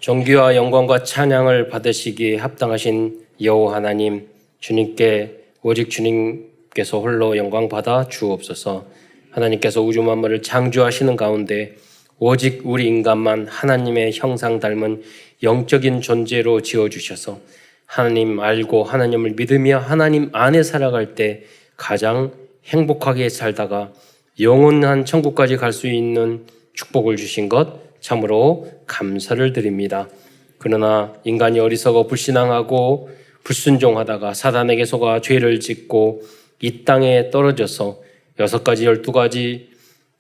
존귀와 영광과 찬양을 받으시기에 합당하신 여호와 하나님, 주님께 오직 주님께서 홀로 영광 받아 주옵소서. 하나님께서 우주 만물을 창조하시는 가운데 오직 우리 인간만 하나님의 형상 닮은 영적인 존재로 지어주셔서 하나님 알고 하나님을 믿으며 하나님 안에 살아갈 때 가장 행복하게 살다가 영원한 천국까지 갈 수 있는 축복을 주신 것 참으로 감사를 드립니다. 그러나 인간이 어리석어 불신앙하고 불순종하다가 사단에게 속아 죄를 짓고 이 땅에 떨어져서 6가지 12가지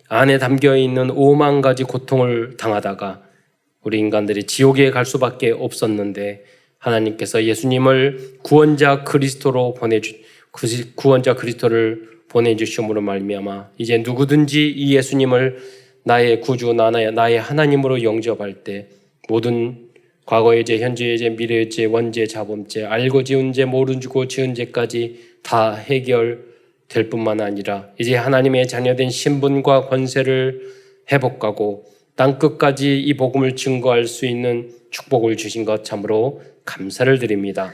안에 담겨있는 5만 가지 고통을 당하다가 우리 인간들이 지옥에 갈 수밖에 없었는데 하나님께서 예수님을 구원자 그리스도를 보내주심으로 말미암아 이제 누구든지 이 예수님을 나의 구주, 나의 하나님으로 영접할 때 모든 과거의 죄, 현재의 죄, 미래의 죄, 원죄, 자범죄, 알고 지은 죄, 모르고 지은 죄까지 다 해결될 뿐만 아니라 이제 하나님의 자녀된 신분과 권세를 회복하고 땅끝까지 이 복음을 증거할 수 있는 축복을 주신 것 참으로 감사를 드립니다.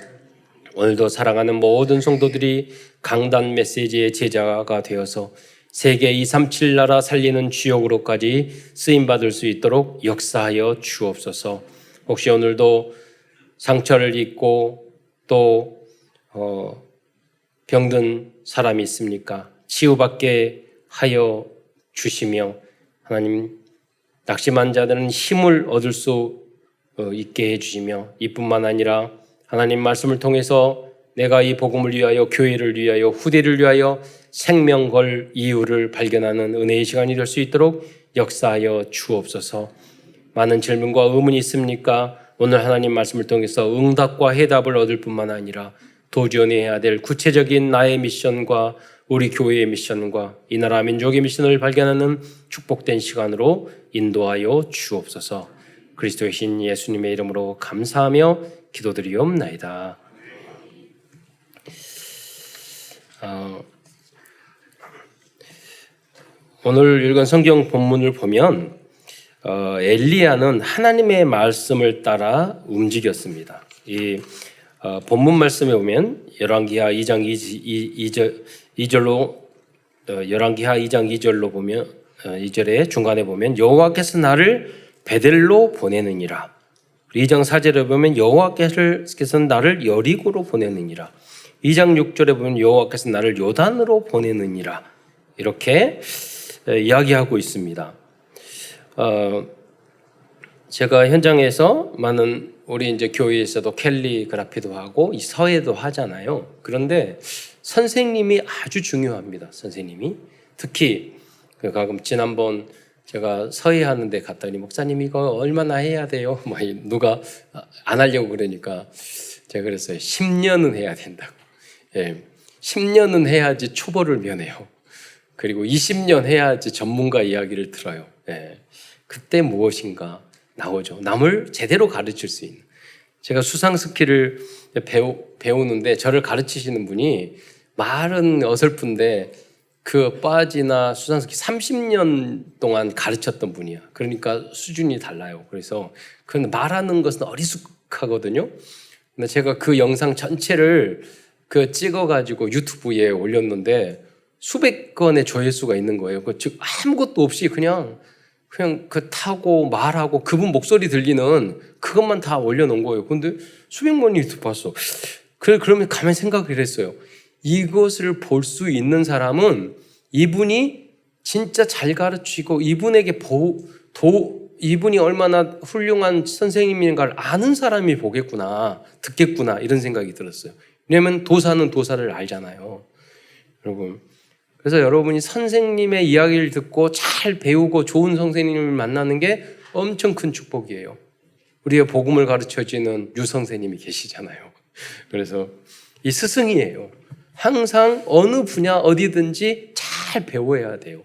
오늘도 사랑하는 모든 성도들이 강단 메시지의 제자가 되어서 세계 237 나라 살리는 주역으로까지 쓰임받을 수 있도록 역사하여 주옵소서. 혹시 오늘도 상처를 입고 또 병든 사람이 있습니까? 치유받게 하여 주시며 하나님 낙심한 자들은 힘을 얻을 수 있게 해주시며 이뿐만 아니라 하나님 말씀을 통해서 내가 이 복음을 위하여 교회를 위하여 후대를 위하여 생명 걸 이유를 발견하는 은혜의 시간이 될 수 있도록 역사하여 주옵소서. 많은 질문과 의문이 있습니까? 오늘 하나님 말씀을 통해서 응답과 해답을 얻을 뿐만 아니라 도전해야 될 구체적인 나의 미션과 우리 교회의 미션과 이 나라 민족의 미션을 발견하는 축복된 시간으로 인도하여 주옵소서. 그리스도의 신 예수님의 이름으로 감사하며 기도드리옵나이다. 오늘 읽은 성경 본문을 보면 엘리야는 하나님의 말씀을 따라 움직였습니다. 이 본문 말씀에 보면 열왕기하 2장 2절로 열왕기하 2장 2절로 보면 2절에 중간에 보면 여호와께서 나를 베델로 보내느니라. 2장 4절에 보면 여호와께서 나를 여리고로 보내느니라. 2장 6절에 보면 여호와께서 나를 요단으로 보내느니라. 이렇게 이야기하고 있습니다. 제가 현장에서 많은 우리 이제 교회에서도 캘리그라피도 하고 이 서예도 하잖아요. 그런데 선생님이 아주 중요합니다. 선생님이 특히 가끔 지난번 제가 서예 하는데 갔더니 목사님 이거 얼마나 해야 돼요? 막 누가 안 하려고 그러니까 제가 그랬어요. 10년은 해야 된다고. 예, 10년은 해야지 초보를 면해요. 그리고 20년 해야지 전문가 이야기를 들어요. 예, 그때 무엇인가 나오죠. 남을 제대로 가르칠 수 있는. 제가 수상 스키를 배우는데 저를 가르치시는 분이 말은 어설픈데 그 바지나 수상 스키 30년 동안 가르쳤던 분이야. 그러니까 수준이 달라요. 그래서 그 말하는 것은 어리숙하거든요. 근데 제가 그 영상 전체를 찍어가지고 유튜브에 올렸는데 수백 건의 조회수가 있는 거예요. 즉 아무것도 없이 그냥 타고 말하고 그분 목소리 들리는 그것만 다 올려놓은 거예요. 근데 수백만이 유튜브 봤어. 그러면 가만히 생각을 했어요. 이것을 볼 수 있는 사람은 이분이 진짜 잘 가르치고 이분에게 이분이 얼마나 훌륭한 선생님인가를 아는 사람이 보겠구나, 듣겠구나 이런 생각이 들었어요. 왜냐하면 도사는 도사를 알잖아요. 여러분. 그래서 여러분이 선생님의 이야기를 듣고 잘 배우고 좋은 선생님을 만나는 게 엄청 큰 축복이에요. 우리의 복음을 가르쳐주는 유 선생님이 계시잖아요. 그래서 이 스승이에요. 항상 어느 분야 어디든지 잘 배워야 돼요.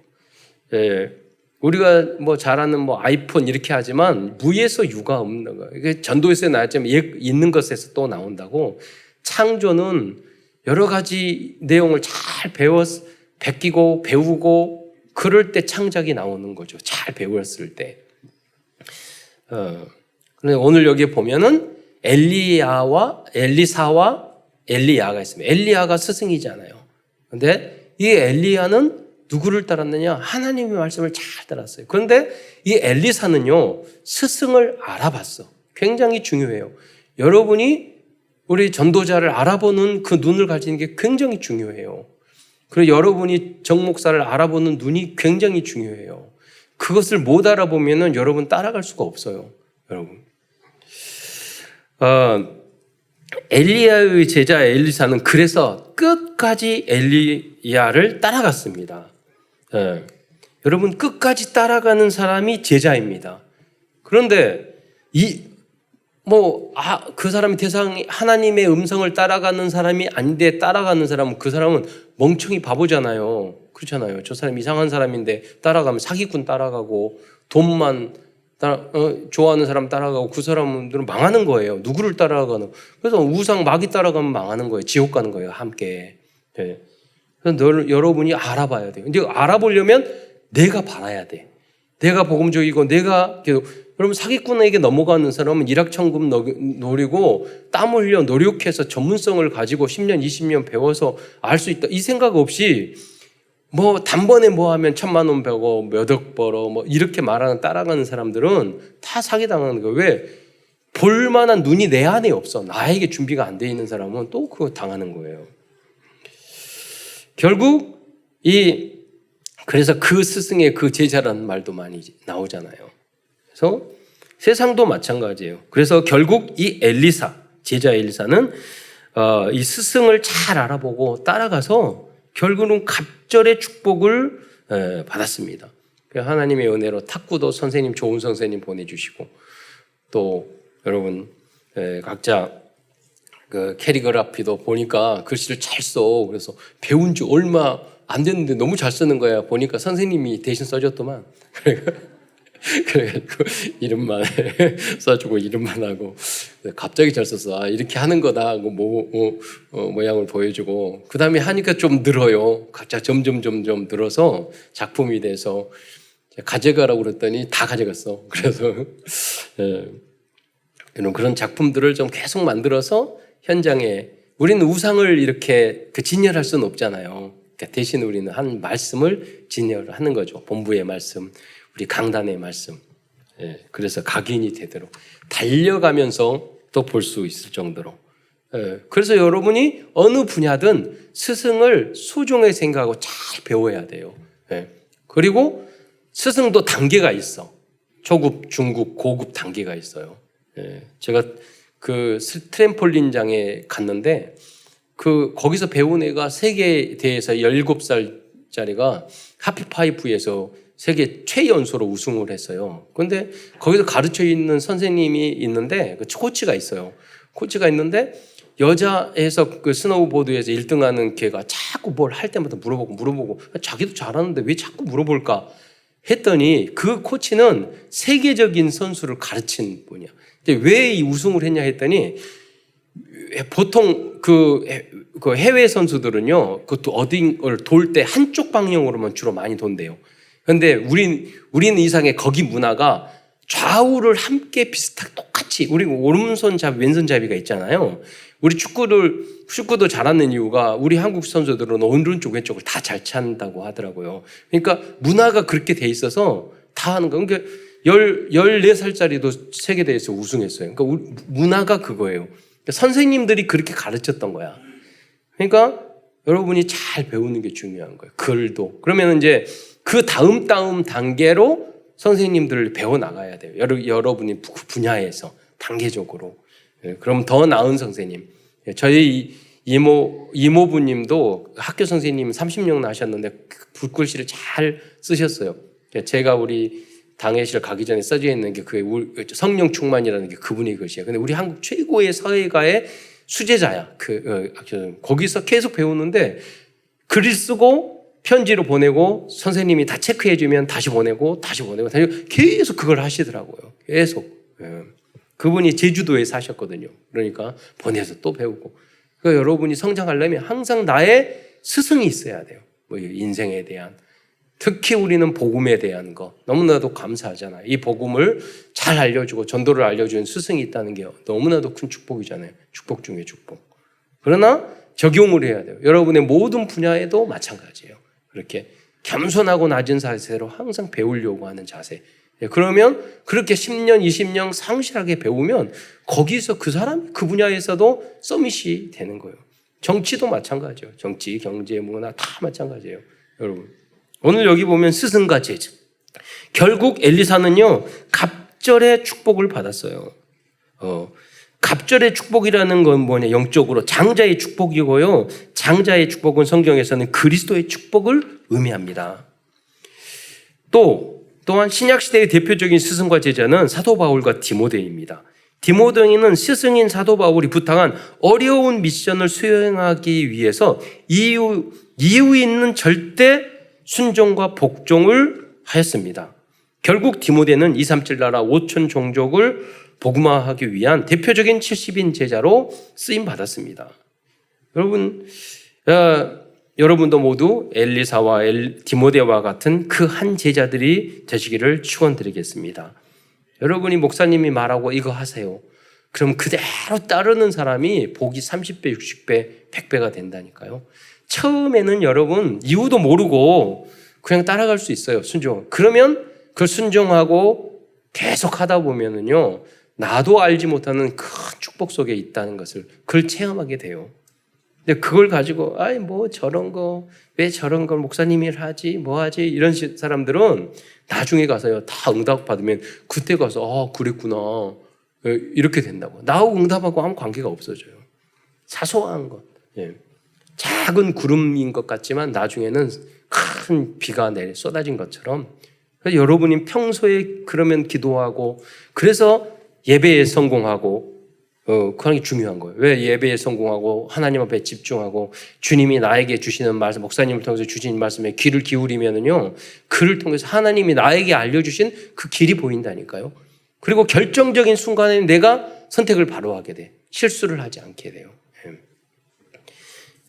예, 우리가 잘 아는 아이폰 이렇게 하지만 무에서 유가 없는 거예요. 이게 전도에서 나왔지만 있는 것에서 또 나온다고. 창조는 여러 가지 내용을 잘 베끼고 배우고 그럴 때 창작이 나오는 거죠. 잘 배웠을 때. 그런데 오늘 여기에 보면은 엘리사와 엘리야가 있습니다. 엘리야가 스승이잖아요. 그런데 이 엘리야는 누구를 따랐느냐? 하나님의 말씀을 잘 따랐어요. 그런데 이 엘리사는요, 스승을 알아봤어. 굉장히 중요해요. 여러분이 우리 전도자를 알아보는 그 눈을 가지는 게 굉장히 중요해요. 그리고 여러분이 정목사를 알아보는 눈이 굉장히 중요해요. 그것을 못 알아보면은 여러분 따라갈 수가 없어요. 여러분. 엘리야의 제자 엘리사는 그래서 끝까지 엘리야를 따라갔습니다. 여러분, 끝까지 따라가는 사람이 제자입니다. 그런데 그 사람이 하나님의 음성을 따라가는 사람이 아닌데 따라가는 사람은 그 사람은 멍청이 바보잖아요. 그렇잖아요. 저 사람 이상한 사람인데 따라가면 사기꾼 따라가고 돈만 좋아하는 사람 따라가고 그 사람들은 망하는 거예요. 누구를 따라가는. 그래서 우상 마귀 따라가면 망하는 거예요. 지옥 가는 거예요. 함께. 네. 그래서 여러분이 알아봐야 돼요. 근데 알아보려면 내가 바라야 돼. 내가 복음적이고 내가 여러분 사기꾼에게 넘어가는 사람은 일확천금 노리고 땀 흘려 노력해서 전문성을 가지고 10년, 20년 배워서 알 수 있다. 이 생각 없이 단번에 하면 1,000만 원 벌고 몇 억 벌어 이렇게 말하는 따라가는 사람들은 다 사기당하는 거예요. 왜? 볼만한 눈이 내 안에 없어. 나에게 준비가 안 돼 있는 사람은 또 그거 당하는 거예요. 결국 그래서 그 스승의 그 제자라는 말도 많이 나오잖아요. 그래서 세상도 마찬가지예요. 그래서 결국 이 제자 엘리사는 이 스승을 잘 알아보고 따라가서 결국은 갑절의 축복을 받았습니다. 하나님의 은혜로 탁구도 선생님, 좋은 선생님 보내주시고 또 여러분 각자 그 캐리그라피도 보니까 글씨를 잘 써. 그래서 배운 지 얼마 안 됐는데 너무 잘 쓰는 거야. 보니까 선생님이 대신 써줬더만. 그래가지고 이름만 써주고 이름만 하고 갑자기 잘 썼어. 이렇게 하는 거다 하고 모양을 보여주고 그 다음에 하니까 좀 늘어요. 각자 점점 늘어서 작품이 돼서 가져가라고 그랬더니 다 가져갔어. 그래서 그런 작품들을 좀 계속 만들어서 현장에 우리는 우상을 이렇게 진열할 수는 없잖아요. 그러니까 대신 우리는 한 말씀을 진열하는 거죠. 본부의 말씀, 우리 강단의 말씀. 그래서 각인이 되도록 달려가면서 또 볼 수 있을 정도로. 그래서 여러분이 어느 분야든 스승을 소중하게 생각하고 잘 배워야 돼요. 그리고 스승도 단계가 있어. 초급, 중급, 고급 단계가 있어요. 제가 그 트램폴린장에 갔는데 거기서 배운 애가 세계대회에서 17살짜리가 하피파이프에서 세계 최연소로 우승을 했어요. 그런데 거기서 가르쳐 있는 선생님이 있는데 코치가 있어요. 코치가 있는데 여자에서 그 스노우보드에서 1등하는 걔가 자꾸 뭘 할 때마다 물어보고 자기도 잘하는데 왜 자꾸 물어볼까 했더니 그 코치는 세계적인 선수를 가르친 분이야. 왜 이 우승을 했냐 했더니 보통 그 해외 선수들은요, 그것도 어딘가를 돌 때 한쪽 방향으로만 주로 많이 돈대요. 그런데 우리는 이상의 거기 문화가 좌우를 함께 똑같이 우리 오른손잡이 왼손잡이가 있잖아요. 우리 축구도 잘하는 이유가 우리 한국 선수들은 오른쪽 왼쪽을 다 잘 찬다고 하더라고요. 그러니까 문화가 그렇게 돼 있어서 다 하는 거. 그러니까 14살짜리도 세계대회에서 우승했어요. 그러니까 문화가 그거예요. 그러니까 선생님들이 그렇게 가르쳤던 거야. 그러니까 여러분이 잘 배우는 게 중요한 거예요. 글도. 그러면 이제 그 다음 단계로 선생님들을 배워 나가야 돼요. 여러분이 그 분야에서 단계적으로. 그럼 더 나은 선생님. 저희 이모부님도 학교 선생님 30년 하셨는데 붓글씨를 잘 쓰셨어요. 제가 우리 당회실 가기 전에 써져 있는 게 성령 충만이라는 게 그분의 글씨예요. 근데 우리 한국 최고의 사회가의 수제자야. 거기서 계속 배우는데 글을 쓰고 편지로 보내고 선생님이 다 체크해주면 다시 보내고 계속 그걸 하시더라고요. 계속. 그분이 제주도에 사셨거든요. 그러니까 보내서 또 배우고. 그러니까 여러분이 성장하려면 항상 나의 스승이 있어야 돼요. 인생에 대한. 특히 우리는 복음에 대한 거 너무나도 감사하잖아요. 이 복음을 잘 알려주고 전도를 알려주는 스승이 있다는 게 너무나도 큰 축복이잖아요. 축복 중에 축복. 그러나 적용을 해야 돼요. 여러분의 모든 분야에도 마찬가지예요. 그렇게 겸손하고 낮은 자세로 항상 배우려고 하는 자세. 그러면 그렇게 10년, 20년 상실하게 배우면 거기서 그 사람, 그 분야에서도 서밋이 되는 거예요. 정치도 마찬가지예요. 정치, 경제, 문화 다 마찬가지예요. 여러분. 오늘 여기 보면 스승과 제자. 결국 엘리사는요, 갑절의 축복을 받았어요. 갑절의 축복이라는 건 뭐냐? 영적으로 장자의 축복이고요. 장자의 축복은 성경에서는 그리스도의 축복을 의미합니다. 또한 신약시대의 대표적인 스승과 제자는 사도 바울과 디모데입니다. 디모데는 스승인 사도 바울이 부탁한 어려운 미션을 수행하기 위해서 이유 있는 절대 순종과 복종을 하였습니다. 결국 디모데는 237 나라 5천 종족을 복음화하기 위한 대표적인 70인 제자로 쓰임 받았습니다. 여러분도 모두 엘리사와 디모데와 같은 그 한 제자들이 되시기를 축원드리겠습니다. 여러분이 목사님이 말하고 이거 하세요. 그럼 그대로 따르는 사람이 복이 30배, 60배, 100배가 된다니까요. 처음에는 여러분 이유도 모르고 그냥 따라갈 수 있어요. 순종. 그러면 그 순종하고 계속 하다 보면은요, 나도 알지 못하는 큰 축복 속에 있다는 것을 그걸 체험하게 돼요. 근데 그걸 가지고 뭐 저런 거, 왜 저런 걸 목사님이 하지, 뭐 하지, 이런 사람들은 나중에 가서요 다 응답 받으면 그때 가서 그랬구나 이렇게 된다고. 나하고 응답하고 아무 관계가 없어져요. 사소한 것, 작은 구름인 것 같지만 나중에는 큰 비가 쏟아진 것처럼. 여러분이 평소에 그러면 기도하고, 그래서 예배에 성공하고, 그런 게 중요한 거예요. 왜 예배에 성공하고 하나님 앞에 집중하고 주님이 나에게 주시는 말씀, 목사님을 통해서 주신 말씀에 귀를 기울이면은요, 그를 통해서 하나님이 나에게 알려주신 그 길이 보인다니까요. 그리고 결정적인 순간에 내가 선택을 바로 하게 돼. 실수를 하지 않게 돼요.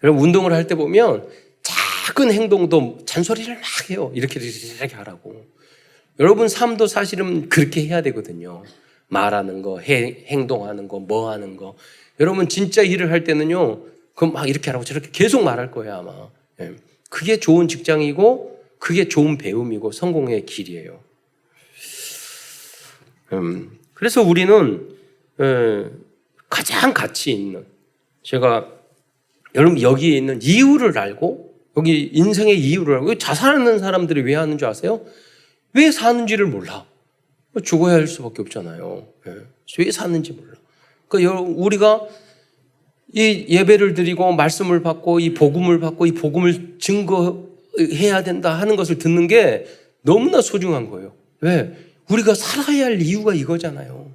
여러분 운동을 할 때 보면 작은 행동도 잔소리를 막 해요. 이렇게 하라고. 여러분 삶도 사실은 그렇게 해야 되거든요. 말하는 거, 행동하는 거, 뭐 하는 거. 여러분 진짜 일을 할 때는요, 그럼 막 이렇게 하라고 저렇게 계속 말할 거예요, 아마. 그게 좋은 직장이고, 그게 좋은 배움이고, 성공의 길이에요. 그래서 우리는 가장 가치 있는, 제가 여러분 여기에 있는 이유를 알고, 여기 인생의 이유를 알고, 자살하는 사람들이 왜 하는 줄 아세요? 왜 사는지를 몰라. 죽어야 할 수밖에 없잖아요. 왜 사는지 몰라. 그러니까 우리가 이 예배를 드리고 말씀을 받고 이 복음을 받고 이 복음을 증거해야 된다 하는 것을 듣는 게 너무나 소중한 거예요. 왜? 우리가 살아야 할 이유가 이거잖아요.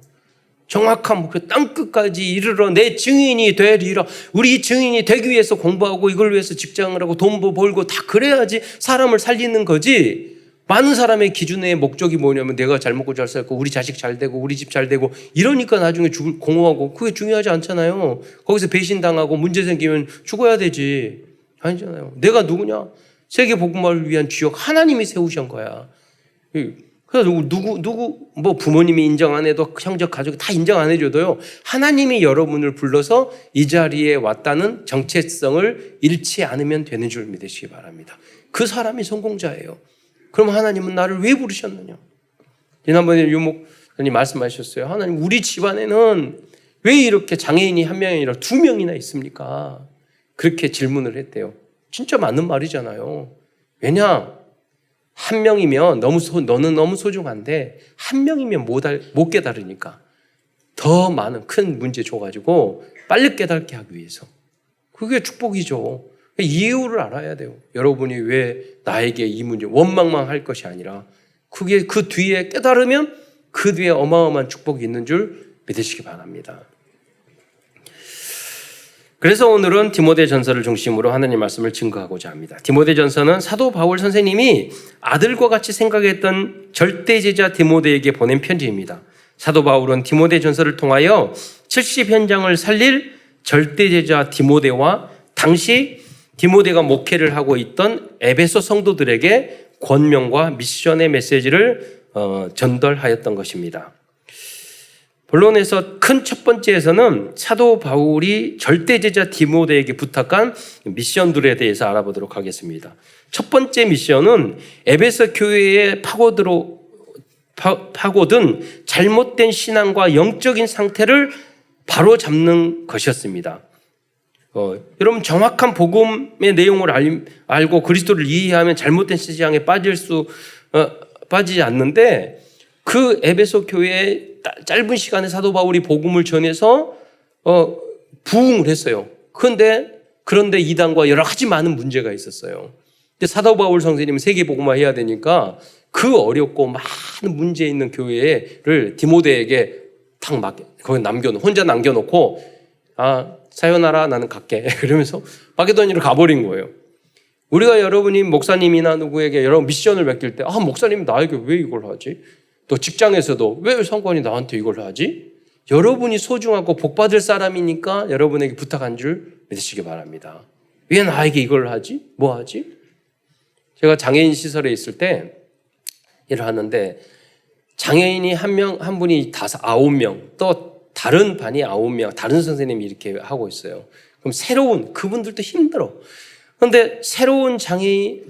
정확한 목표, 땅끝까지 이르러 내 증인이 되리라. 우리 증인이 되기 위해서 공부하고 이걸 위해서 직장을 하고 돈 벌고 다 그래야지 사람을 살리는 거지. 많은 사람의 기준의 목적이 뭐냐면 내가 잘 먹고 잘 살고 우리 자식 잘 되고 우리 집 잘 되고 이러니까 나중에 공허하고, 그게 중요하지 않잖아요. 거기서 배신당하고 문제 생기면 죽어야 되지. 아니잖아요. 내가 누구냐? 세계 복음화를 위한 주역 하나님이 세우신 거야. 그래서 뭐 부모님이 인정 안 해도 형제 가족이 다 인정 안 해줘도요, 하나님이 여러분을 불러서 이 자리에 왔다는 정체성을 잃지 않으면 되는 줄 믿으시기 바랍니다. 그 사람이 성공자예요. 그럼 하나님은 나를 왜 부르셨느냐? 지난번에 유목사님 말씀하셨어요. 하나님, 우리 집안에는 왜 이렇게 장애인이 한 명이 아니라 2명이나 있습니까? 그렇게 질문을 했대요. 진짜 맞는 말이잖아요. 왜냐? 한 명이면 너는 너무 소중한데 한 명이면 못 깨달으니까 더 많은 큰 문제 줘가지고 빨리 깨닫게 하기 위해서. 그게 축복이죠. 이유를 알아야 돼요. 여러분이 왜 나에게 이 문제 원망만 할 것이 아니라 그게 그 뒤에 깨달으면 그 뒤에 어마어마한 축복이 있는 줄 믿으시기 바랍니다. 그래서 오늘은 디모데전서를 중심으로 하나님 말씀을 증거하고자 합니다. 디모데전서는 사도 바울 선생님이 아들과 같이 생각했던 절대제자 디모데에게 보낸 편지입니다. 사도 바울은 디모데전서를 통하여 70현장을 살릴 절대제자 디모데와 당시 디모데가 목회를 하고 있던 에베소 성도들에게 권명과 미션의 메시지를 전달하였던 것입니다. 본론에서 큰 첫 번째에서는 사도 바울이 절대제자 디모데에게 부탁한 미션들에 대해서 알아보도록 하겠습니다. 첫 번째 미션은 에베소 교회에 파고든 잘못된 신앙과 영적인 상태를 바로잡는 것이었습니다. 여러분 정확한 복음의 내용을 알고 그리스도를 이해하면 잘못된 신앙에 빠지지 않는데 그 에베소 교회에 짧은 시간에 사도 바울이 복음을 전해서 부흥을 했어요. 그런데 이단과 여러 가지 많은 문제가 있었어요. 근데 사도 바울 선생님은 세계 복음화 해야 되니까 그 어렵고 많은 문제 있는 교회를 디모데에게 거기 혼자 남겨놓고 사요나라 나는 갈게 그러면서 마게도니아로 가버린 거예요. 우리가 여러분이 목사님이나 누구에게 여러 미션을 맡길 때 목사님이 나에게 왜 이걸 하지? 또 직장에서도 왜 상관이 나한테 이걸 하지? 여러분이 소중하고 복받을 사람이니까 여러분에게 부탁한 줄 믿으시기 바랍니다. 왜 나에게 이걸 하지? 뭐 하지? 제가 장애인 시설에 있을 때 일을 하는데 장애인이 한 분이 9명, 또 다른 반이 9명, 다른 선생님이 이렇게 하고 있어요. 그럼 그분들도 힘들어. 그런데 새로운 장애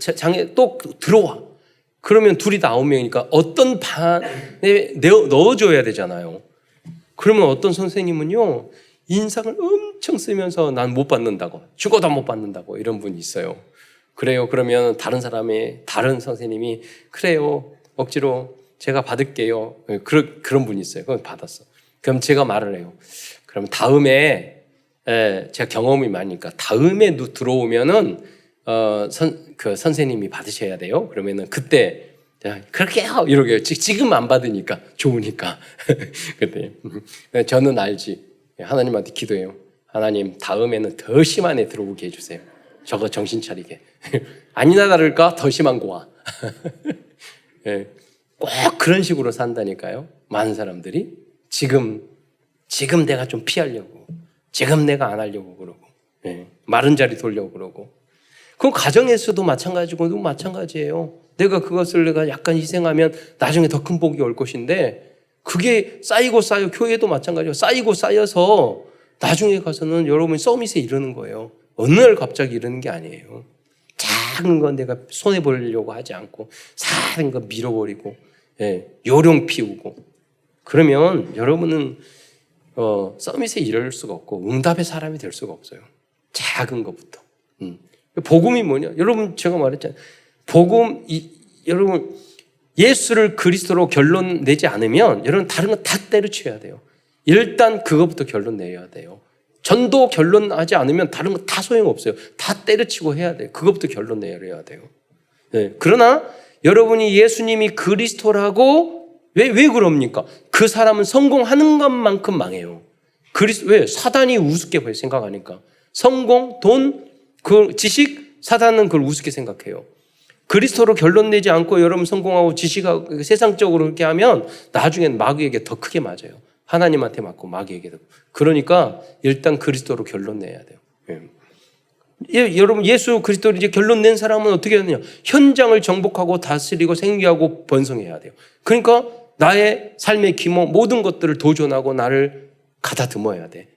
또 들어와. 그러면 둘이 다 9명이니까 어떤 반에 넣어줘야 되잖아요. 그러면 어떤 선생님은요, 인상을 엄청 쓰면서 난 못 받는다고, 죽어도 못 받는다고 이런 분이 있어요. 그래요. 그러면 다른 선생님이 그래요. 억지로 제가 받을게요. 그런 분이 있어요. 그럼 받았어. 그럼 제가 말을 해요. 그럼 다음에 제가 경험이 많으니까 다음에 들어오면은 그 선생님이 받으셔야 돼요. 그러면은 그때 그렇게요. 이러게요. 지금 안 받으니까 좋으니까. 그때 저는 알지. 하나님한테 기도해요. 하나님 다음에는 더 심한 애 들어오게 해주세요. 저거 정신 차리게. 아니나 다를까 더 심한 거 와. 꼭 그런 식으로 산다니까요. 많은 사람들이 지금 내가 좀 피하려고, 지금 내가 안 하려고 그러고, 마른 자리 돌려고 그러고. 그럼 가정에서도 마찬가지예요. 내가 약간 희생하면 나중에 더 큰 복이 올 것인데 그게 쌓이고 교회도 마찬가지예요. 쌓이고 쌓여서 나중에 가서는 여러분이 서밋에 이르는 거예요. 어느 날 갑자기 이르는 게 아니에요. 작은 건 내가 손해보려고 하지 않고 작은 거 밀어버리고 요령 피우고 그러면 여러분은 서밋에 이를 수가 없고 응답의 사람이 될 수가 없어요. 작은 것부터. 복음이 뭐냐? 여러분 제가 말했잖아요. 여러분 예수를 그리스도로 결론 내지 않으면 여러분 다른 건 다 때려쳐야 돼요. 일단 그것부터 결론 내야 돼요. 전도 결론하지 않으면 다른 거 다 소용없어요. 다 때려치고 해야 돼요. 그것부터 결론 내야 돼요. 그러나 여러분이 예수님이 그리스도라고 왜 그럽니까? 그 사람은 성공하는 것만큼 망해요. 왜? 사단이 우습게 생각하니까. 성공, 돈, 지식, 사단은 그걸 우습게 생각해요. 그리스도로 결론 내지 않고 여러분 성공하고 지식하고 세상적으로 그렇게 하면 나중엔 마귀에게 더 크게 맞아요. 하나님한테 맞고 마귀에게도. 그러니까 일단 그리스도로 결론 내야 돼요. 여러분 예수 그리스도로 이제 결론 낸 사람은 어떻게 하느냐? 현장을 정복하고 다스리고 생기하고 번성해야 돼요. 그러니까 나의 삶의 기모 모든 것들을 도전하고 나를 가다듬어야 돼.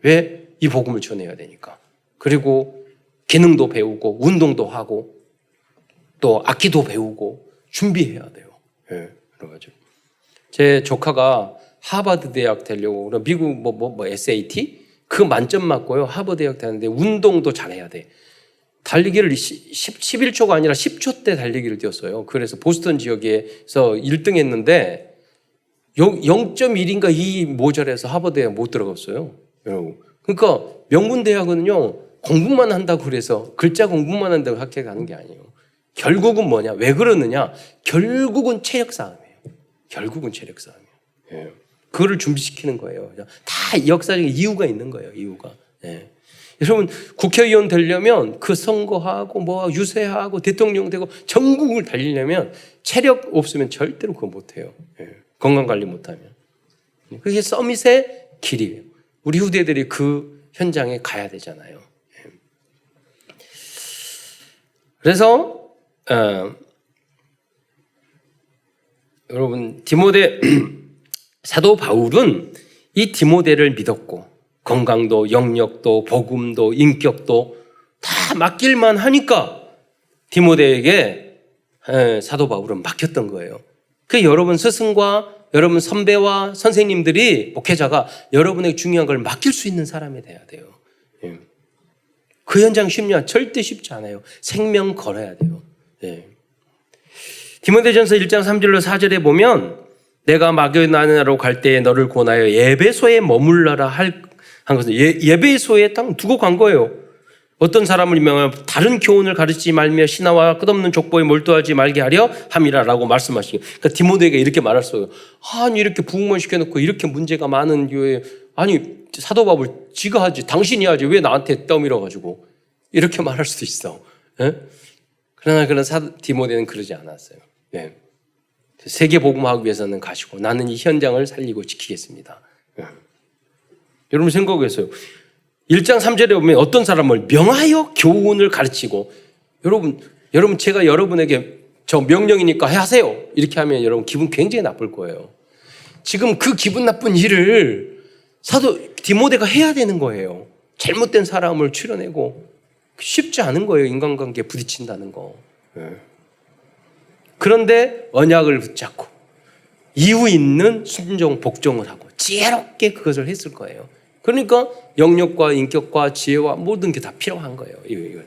왜? 이 복음을 전해야 되니까. 그리고 기능도 배우고 운동도 하고 또 악기도 배우고 준비해야 돼요. 그래가지고 제 조카가 하버드 대학 되려고 미국 SAT 그 만점 맞고요. 하버드 대학 되는데 운동도 잘해야 돼. 달리기를 11초가 아니라 10초 때 달리기를 뛰었어요. 그래서 보스턴 지역에서 1등 했는데 0.1인가 2 모자라서 하버드에 못 들어갔어요. 그러니까 명문대학은요. 공부만 한다고 그래서 글자 공부만 한다고 학교에 가는 게 아니에요. 결국은 뭐냐? 왜 그러느냐? 결국은 체력 싸움이에요. 그거를 준비시키는 거예요. 다 역사적인 이유가 있는 거예요. 이유가. 여러분 국회의원 되려면 그 선거하고 유세하고 대통령 되고 전국을 달리려면 체력 없으면 절대로 그거 못해요. 건강관리 못하면. 그게 서밋의 길이에요. 우리 후대들이 그 현장에 가야 되잖아요. 그래서 여러분 디모데 사도 바울은 이 디모데를 믿었고 건강도 영역도 복음도 인격도 다 맡길만 하니까 디모데에게 사도 바울은 맡겼던 거예요. 그 여러분 스승과 여러분 선배와 선생님들이 목회자가 여러분에게 중요한 걸 맡길 수 있는 사람이 돼야 돼요. 그 현장 쉽냐? 절대 쉽지 않아요. 생명 걸어야 돼요. 디모데전서 1장 3절로 4절에 보면 내가 마게도냐로 갈 때에 너를 권하여 예배소에 머물러라 한 것은 예배소에 딱 두고 간 거예요. 어떤 사람을 명하여 다른 교훈을 가르치지 말며 신하와 끝없는 족보에 몰두하지 말게 하려 함이라라고 말씀하시고, 그러니까 디모데에게 이렇게 말했어요. 아니 이렇게 부흥만 시켜놓고 이렇게 문제가 많은 교회, 아니 사도 바울 지가 하지 당신이 하지 왜 나한테 떠밀어가지고 이렇게 말할 수도 있어. 그러나 디모데는 그러지 않았어요. 세계 복음하기 위해서는 가시고 나는 이 현장을 살리고 지키겠습니다. 여러분 생각해서요. 1장 3절에 보면 어떤 사람을 명하여 교훈을 가르치고, 여러분 제가 여러분에게 저 명령이니까 하세요 이렇게 하면 여러분 기분 굉장히 나쁠 거예요. 지금 그 기분 나쁜 일을 사도 디모데가 해야 되는 거예요. 잘못된 사람을 추려내고 쉽지 않은 거예요. 인간관계에 부딪힌다는 거. 그런데 언약을 붙잡고 이유 있는 순종 복종을 하고 지혜롭게 그것을 했을 거예요. 그러니까 영역과 인격과 지혜와 모든 게 다 필요한 거예요. 이건.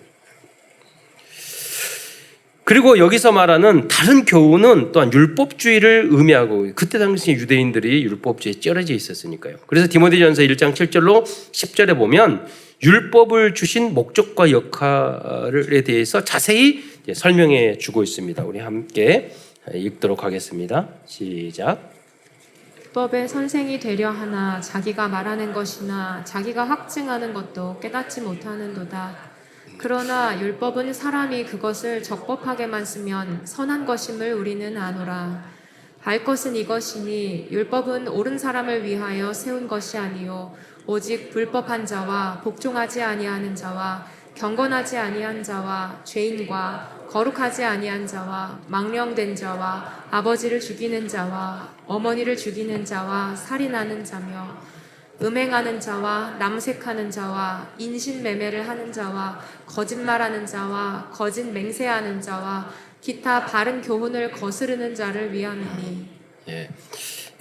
그리고 여기서 말하는 다른 교훈은 또한 율법주의를 의미하고, 그때 당시 유대인들이 율법주의에 쩔어져 있었으니까요. 그래서 디모데전서 1장 7절로 10절에 보면 율법을 주신 목적과 역할에 대해서 자세히 설명해 주고 있습니다. 우리 함께 읽도록 하겠습니다. 시작. 율법의 선생이 되려 하나 자기가 말하는 것이나 자기가 확증하는 것도 깨닫지 못하는도다. 그러나 율법은 사람이 그것을 적법하게만 쓰면 선한 것임을 우리는 아노라. 알 것은 이것이니 율법은 옳은 사람을 위하여 세운 것이 아니요 오직 불법한 자와 복종하지 아니하는 자와 경건하지 아니한 자와 죄인과 거룩하지 아니한 자와 망령된 자와 아버지를 죽이는 자와 어머니를 죽이는 자와 살인하는 자며 음행하는 자와 남색하는 자와 인신매매를 하는 자와 거짓말하는 자와 거짓 맹세하는 자와 기타 바른 교훈을 거스르는 자를 위함이니.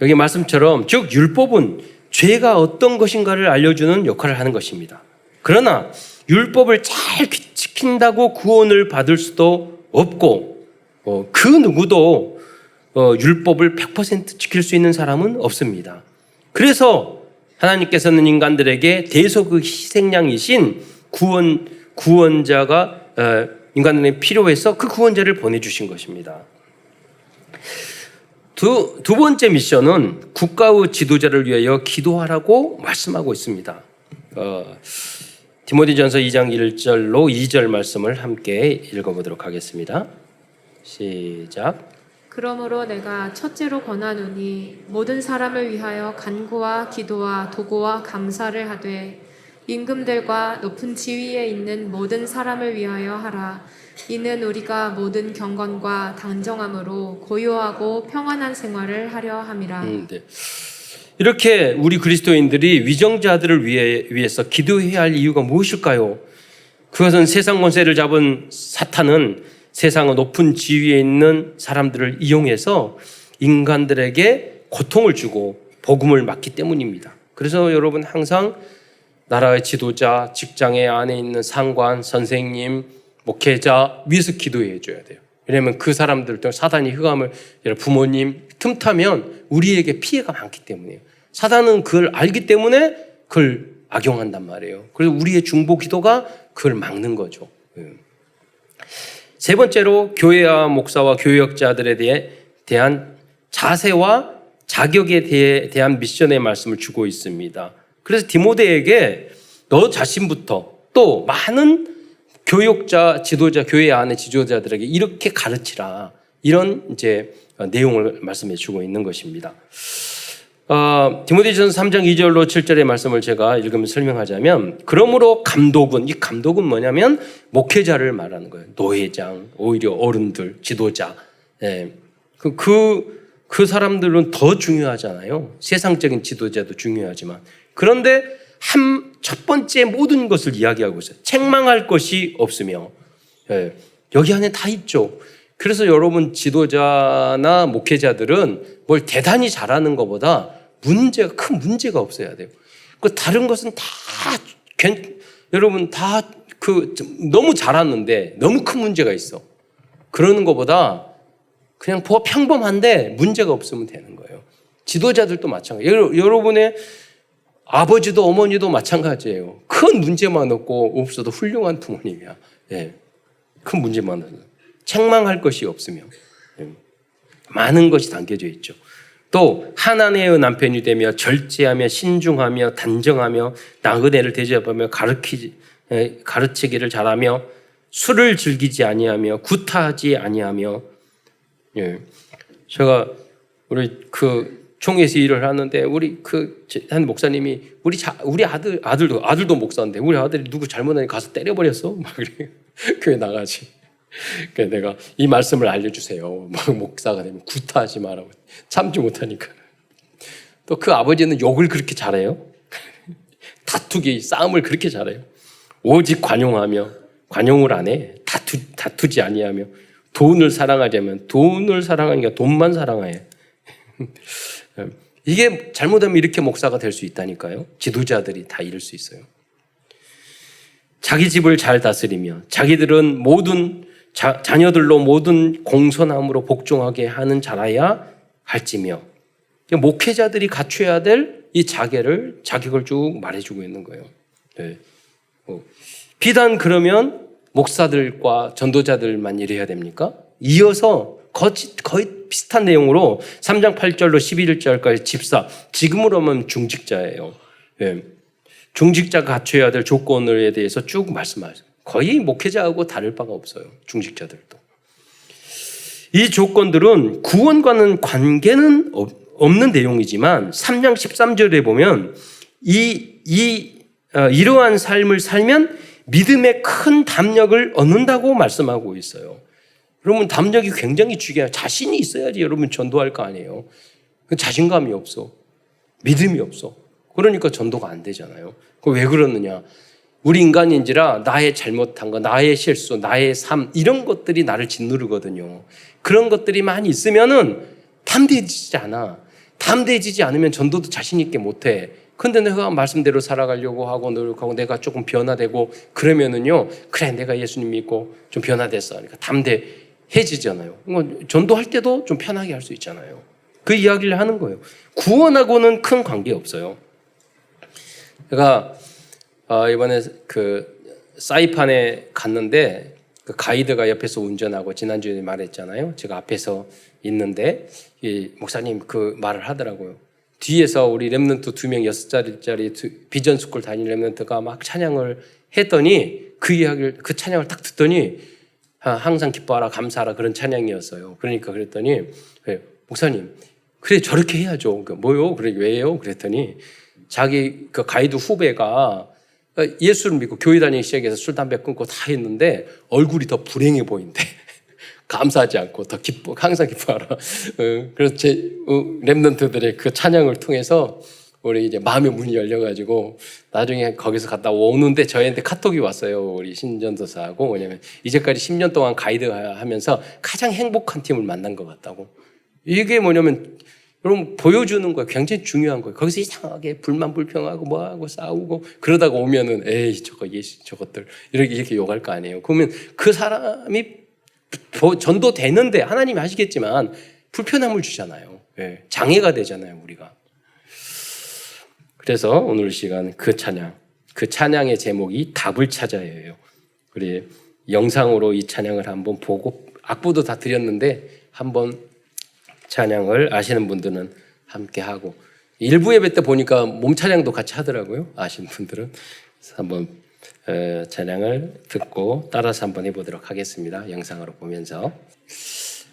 여기 말씀처럼 즉 율법은 죄가 어떤 것인가를 알려주는 역할을 하는 것입니다. 그러나 율법을 잘 지킨다고 구원을 받을 수도 없고 그 누구도 율법을 100% 지킬 수 있는 사람은 없습니다. 그래서 하나님께서는 인간들에게 대속의 희생양이신 구원자가 인간들에게 필요해서 그 구원자를 보내주신 것입니다. 두 번째 미션은 국가의 지도자를 위하여 기도하라고 말씀하고 있습니다. 디모데전서 2장 1절로 2절 말씀을 함께 읽어보도록 하겠습니다. 시작. 그러므로 내가 첫째로 권하노니 모든 사람을 위하여 간구와 기도와 도고와 감사를 하되 임금들과 높은 지위에 있는 모든 사람을 위하여 하라. 이는 우리가 모든 경건과 단정함으로 고요하고 평안한 생활을 하려 함이라. 네. 이렇게 우리 그리스도인들이 위정자들을 위해서 기도해야 할 이유가 무엇일까요? 그것은 세상 권세를 잡은 사탄은 세상의 높은 지위에 있는 사람들을 이용해서 인간들에게 고통을 주고 복음을 막기 때문입니다. 그래서 여러분 항상 나라의 지도자, 직장의 안에 있는 상관, 선생님, 목회자 위해서 기도해 줘야 돼요. 왜냐하면 그 사람들 또 사단이 흑암을, 부모님 틈타면 우리에게 피해가 많기 때문이에요. 사단은 그걸 알기 때문에 그걸 악용한단 말이에요. 그래서 우리의 중보 기도가 그걸 막는 거죠. 세 번째로 교회와 목사와 교역자들에 대한 자세와 자격에 대한 미션의 말씀을 주고 있습니다. 그래서 디모데에게 너 자신부터 또 많은 교역자, 지도자, 교회 안의 지도자들에게 이렇게 가르치라. 이런 이제 내용을 말씀해 주고 있는 것입니다. 디모데전서 3장 2절로 7절의 말씀을 제가 읽으면서 설명하자면, 그러므로 감독은, 이 감독은 뭐냐면 목회자를 말하는 거예요. 노회장, 오히려 어른들, 지도자. 그 그 사람들은 더 중요하잖아요. 세상적인 지도자도 중요하지만. 그런데 첫 번째 모든 것을 이야기하고 있어요. 책망할 것이 없으며. 예, 여기 안에 다 있죠. 그래서 여러분 지도자나 목회자들은 뭘 대단히 잘하는 것보다 큰 문제가 없어야 돼요. 그 다른 것은 다 여러분 다 너무 잘하는데 너무 큰 문제가 있어. 그러는 것보다 그냥 평범한데 문제가 없으면 되는 거예요. 지도자들도 마찬가지예요. 여러분의 아버지도 어머니도 마찬가지예요. 큰 문제만 없어도 훌륭한 부모님이야. 예. 큰 문제만 없어도. 책망할 것이 없으며 많은 것이 담겨져 있죠. 또 하나님의 남편이 되며 절제하며 신중하며 단정하며 나그네를 대접하며 가르치기를 잘하며 술을 즐기지 아니하며 구타하지 아니하며. 예. 제가 우리 총회에서 일을 하는데 우리 한 목사님이 우리 아들도 목사인데 우리 아들이 누구 잘못하니 가서 때려버렸어. 막 그래. 교회 나가지. 그래서 내가 이 말씀을 알려주세요. 막 목사가 되면 구타하지 말라고. 참지 못하니까. 또 그 아버지는 욕을 그렇게 잘해요. 싸움을 그렇게 잘해요. 오직 관용을 안 해. 다투지 아니하며 돈을 사랑하자면 돈을 사랑하니까 돈만 사랑해. 이게 잘못하면 이렇게 목사가 될 수 있다니까요. 지도자들이 다 이럴 수 있어요. 자기 집을 잘 다스리며 자기들은 자녀들로 모든 공손함으로 복종하게 하는 자라야 할지며. 목회자들이 갖춰야 될 이 자격을 쭉 말해주고 있는 거예요. 네. 비단 그러면 목사들과 전도자들만 이래야 됩니까? 이어서 거의 비슷한 내용으로 3장 8절로 11절까지 지금으로 하면 중직자예요. 네. 중직자가 갖춰야 될 조건에 대해서 쭉 말씀하세요. 거의 목회자하고 다를 바가 없어요. 중직자들도. 이 조건들은 구원과는 관계는 없는 내용이지만 3장 13절에 보면 이러한 삶을 살면 믿음의 큰 담력을 얻는다고 말씀하고 있어요. 여러분 담력이 굉장히 중요해요. 자신이 있어야지 여러분 전도할 거 아니에요. 자신감이 없어. 믿음이 없어. 그러니까 전도가 안 되잖아요. 왜 그러느냐. 우리 인간인지라 나의 잘못한 거, 나의 실수, 나의 삶 이런 것들이 나를 짓누르거든요. 그런 것들이 많이 있으면은 담대해지지 않아. 담대해지지 않으면 전도도 자신 있게 못해. 근데 내가 말씀대로 살아가려고 하고 노력하고 내가 조금 변화되고 그러면은요. 그래 내가 예수님 믿고 좀 변화됐어. 그러니까 담대해지잖아요. 전도할 때도 좀 편하게 할 수 있잖아요. 그 이야기를 하는 거예요. 구원하고는 큰 관계 없어요. 제가 이번에 사이판에 갔는데 그 가이드가 옆에서 운전하고 지난주에 말했잖아요. 제가 앞에서 있는데 이 목사님 그 말을 하더라고요. 뒤에서 우리 렘넌트 2명 6살짜리 비전 스쿨 다니는 렘넌트가 막 찬양을 했더니 그 찬양을 딱 듣더니 항상 기뻐하라 감사하라 그런 찬양이었어요. 그러니까 그랬더니 목사님 그래 저렇게 해야죠. 뭐요? 그래 왜요? 그랬더니 자기 그 가이드 후배가 예수를 믿고 교회 다니기 시작해서 술 담배 끊고 다 했는데 얼굴이 더 불행해 보인대. 감사하지 않고 더 항상 기뻐하라. 그래서 렘넌트들의 그 찬양을 통해서 우리 이제 마음의 문이 열려가지고 나중에 거기서 갔다 오는데 저희한테 카톡이 왔어요. 우리 신전도사하고. 뭐냐면 이제까지 10년 동안 가이드 하면서 가장 행복한 팀을 만난 것 같다고. 이게 뭐냐면 여러분 보여주는 거 굉장히 중요한 거예요. 거기서 이상하게 불만불평하고 뭐하고 싸우고 그러다가 오면은 에이 저것들 이렇게 욕할 거 아니에요. 그러면 그 사람이 전도되는데 하나님이 하시겠지만 불편함을 주잖아요. 예, 장애가 되잖아요, 우리가. 그래서 오늘 시간 그 찬양의 제목이 답을 찾아야예요. 우리 영상으로 이 찬양을 한번 보고 악보도 다 드렸는데 한번 찬양을 아시는 분들은 함께 하고 일부 예배 때 보니까 몸 찬양도 같이 하더라고요. 아시는 분들은 그래서 한번 찬양을 듣고 따라서 한번 해보도록 하겠습니다. 영상으로 보면서.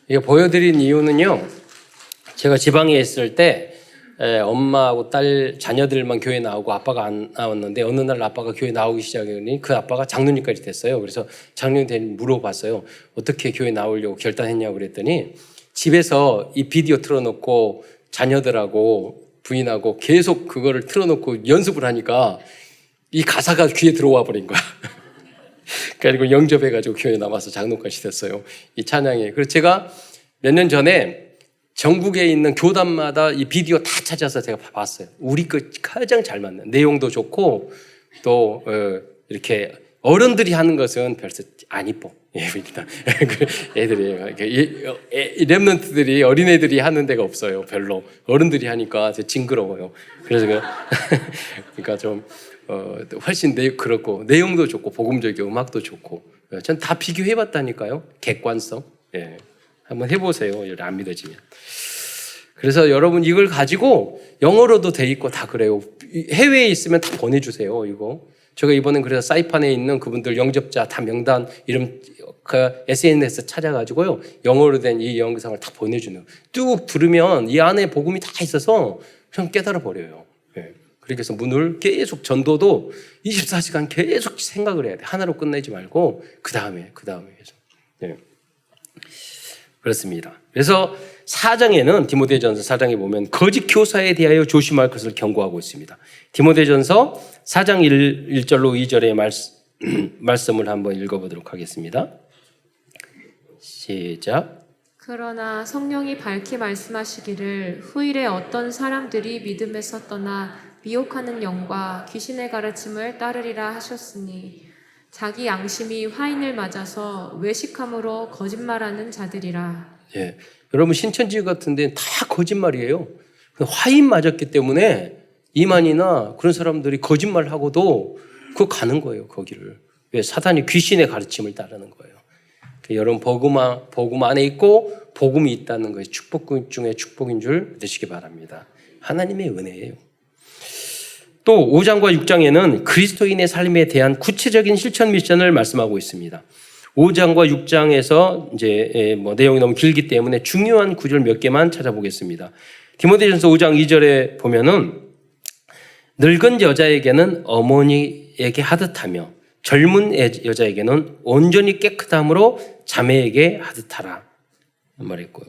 이거 보여드린 이유는요. 제가 지방에 있을 때 엄마하고 자녀들만 교회 나오고 아빠가 안 나왔는데 어느 날 아빠가 교회 나오기 시작하니 그 아빠가 장로님까지 됐어요. 그래서 장로님 물어봤어요. 어떻게 교회 나오려고 결단했냐고 그랬더니 집에서 이 비디오 틀어놓고 자녀들하고 부인하고 계속 그거를 틀어놓고 연습을 하니까 이 가사가 귀에 들어와 버린 거야. 그리고 영접해가지고 교회에 남아서 장로까지 됐어요. 이 찬양이. 그래서 제가 몇 년 전에 전국에 있는 교단마다 이 비디오 다 찾아서 제가 봤어요. 우리 거 가장 잘 맞는 내용도 좋고 또 이렇게 어른들이 하는 것은 별로 안 이뻐. 예입니다. 애들이 랩런트들이 어린애들이 하는 데가 없어요. 별로 어른들이 하니까 징그러워요. 그래서 그러니까 좀 훨씬 그렇고 내용도 좋고 복음적이고 음악도 좋고 전 다 비교해봤다니까요. 객관성. 예. 한번 해보세요. 안 믿어지면. 그래서 여러분 이걸 가지고 영어로도 돼 있고 다 그래요. 해외에 있으면 다 보내주세요. 이거. 제가 이번엔 그래서 사이판에 있는 그분들 영접자 다 명단 이름 그 SNS 찾아가지고요. 영어로 된 이 영상을 다 보내주는. 뚝 들으면 이 안에 복음이 다 있어서 그냥 깨달아 버려요. 예. 그래서 문을 계속 전도도 24시간 계속 생각을 해야 돼. 하나로 끝내지 말고 그 다음에 해서. 예. 그렇습니다. 그래서 4장에는 디모데전서 4장에 보면 거짓 교사에 대하여 조심할 것을 경고하고 있습니다. 디모데전서 4장 1절로 2절의 말씀을 한번 읽어보도록 하겠습니다. 시작. 그러나 성령이 밝히 말씀하시기를 후일에 어떤 사람들이 믿음에서 떠나 미혹하는 영과 귀신의 가르침을 따르리라 하셨으니 자기 양심이 화인을 맞아서 외식함으로 거짓말하는 자들이라. 예, 여러분 신천지 같은 데는 다 거짓말이에요. 화인 맞았기 때문에 이만이나 그런 사람들이 거짓말하고도 그거 가는 거예요. 거기를. 왜? 사단이 귀신의 가르침을 따르는 거예요. 여러분 복음 안에 있고 복음이 있다는 것이 축복 중에 축복인 줄 믿으시기 바랍니다. 하나님의 은혜예요. 또 5장과 6장에는 그리스도인의 삶에 대한 구체적인 실천 미션을 말씀하고 있습니다. 5장과 6장에서 이제 내용이 너무 길기 때문에 중요한 구절 몇 개만 찾아보겠습니다. 디모데전서 5장 2절에 보면은 늙은 여자에게는 어머니에게 하듯하며 젊은 여자에게는 온전히 깨끗함으로 자매에게 하듯하라 말했고요.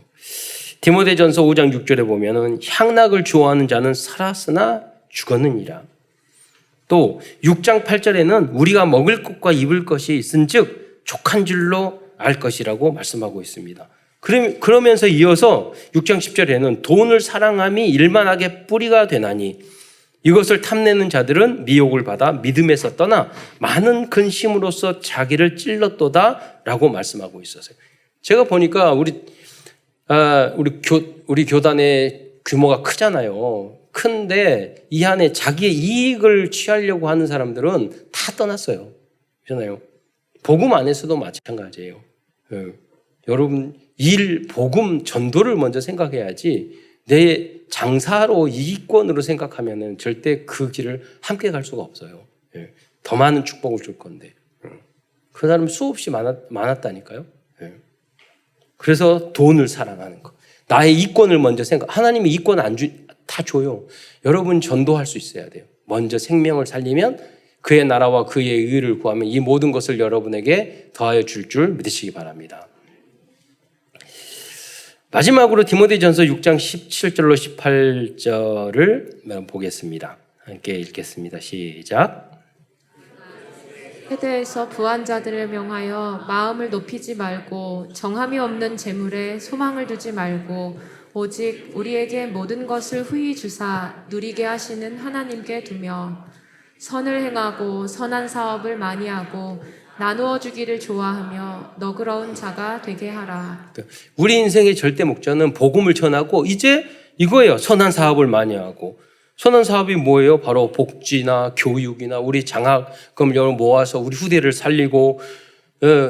디모데전서 5장 6절에 보면은 향락을 좋아하는 자는 살았으나 죽었느니라. 또 6장 8절에는 우리가 먹을 것과 입을 것이 있은즉 족한 줄로 알 것이라고 말씀하고 있습니다. 그러면서 이어서 6장 10절에는 돈을 사랑함이 일만하게 뿌리가 되나니 이것을 탐내는 자들은 미혹을 받아 믿음에서 떠나 많은 근심으로써 자기를 찔렀도다 라고 말씀하고 있었어요. 제가 보니까 우리 교단의 규모가 크잖아요. 큰데 이 안에 자기의 이익을 취하려고 하는 사람들은 다 떠났어요. 그렇잖아요. 복음 안에서도 마찬가지예요. 여러분 복음 전도를 먼저 생각해야지 내 장사로 이익권으로 생각하면은 절대 그 길을 함께 갈 수가 없어요. 더 많은 축복을 줄 건데. 그 사람 수없이 많았다니까요. 그래서 돈을 사랑하는 거. 나의 이권을 먼저 하나님이 이권 다 줘요. 여러분 전도할 수 있어야 돼요. 먼저 생명을 살리면 그의 나라와 그의 의를 구하면 이 모든 것을 여러분에게 더하여 줄 믿으시기 바랍니다. 마지막으로 디모데전서 6장 17절로 18절을 보겠습니다. 함께 읽겠습니다. 시작. 세대에서 부한 자들을 명하여 마음을 높이지 말고 정함이 없는 재물에 소망을 두지 말고 오직 우리에게 모든 것을 후히 주사 누리게 하시는 하나님께 두며 선을 행하고 선한 사업을 많이 하고 나누어 주기를 좋아하며 너그러운 자가 되게 하라. 우리 인생의 절대 목적은 복음을 전하고 이제 이거예요. 선한 사업을 많이 하고. 선한 사업이 뭐예요? 바로 복지나 교육이나 우리 장학금 여러 모아서 우리 후대를 살리고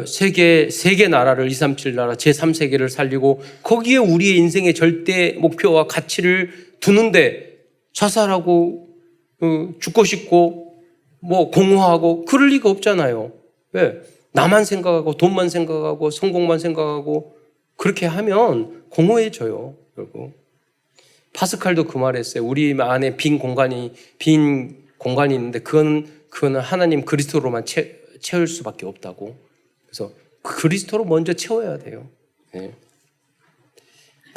세계 나라를 237 나라 제3세계를 살리고 거기에 우리의 인생의 절대 목표와 가치를 두는데 자살하고 죽고 싶고 공허하고 그럴 리가 없잖아요. 왜? 나만 생각하고 돈만 생각하고 성공만 생각하고 그렇게 하면 공허해져요. 결국 파스칼도 그 말했어요. 우리 안에 빈 공간이 있는데 그거는 하나님 그리스도로만 채울 수밖에 없다고. 그래서 그리스도로 먼저 채워야 돼요. 네.